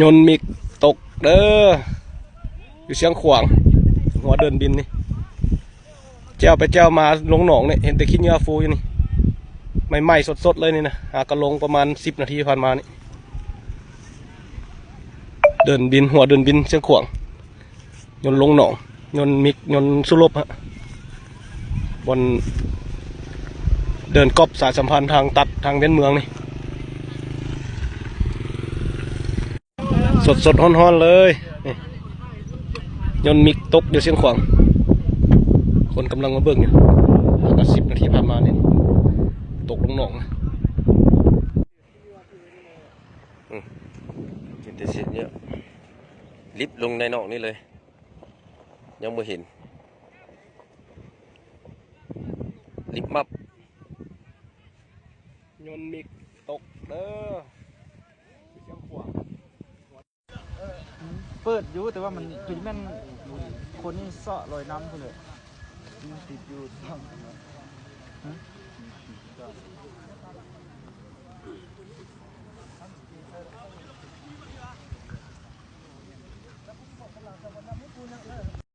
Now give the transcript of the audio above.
ยนต์มิกตกเด้ออยู่เชียงขวางหัวเดินบินนี่เจ้าไปเจ้ามาลงหนองเนี่ยเห็นแต่ขี้เหงื่อฟูอยู่นี่ใหม่ๆสดๆเลยนี่นะหากระลงประมาณ10 นาทีผ่านมานี่เดินบินหัวเดินบินเชียงขวางยนต์ลงหนองยนต์มิกยนต์สุรบฮะบนเดินกอบสายสัมพันธ์ทางตัดทางเว้นเมืองนี่สดฮ้อนๆเลยยนต์มิกตกเดี๋ยวเชียงขวางคนกำลังมาเบิ่งอยู่ก็10 นาทีผ่านมาเนี่ยตกลงหนองนะเห็นแต่เส้นเยอะลิฟลงในหนองนี่เลยยังไม่เห็นลิฟมับยนต์มิกตกเด้อเชียงขวางเปิดอยู่แต่ว่ามันคือแม่นคนนี่เสาะลอยน้ำคนเลยมันติดอยู่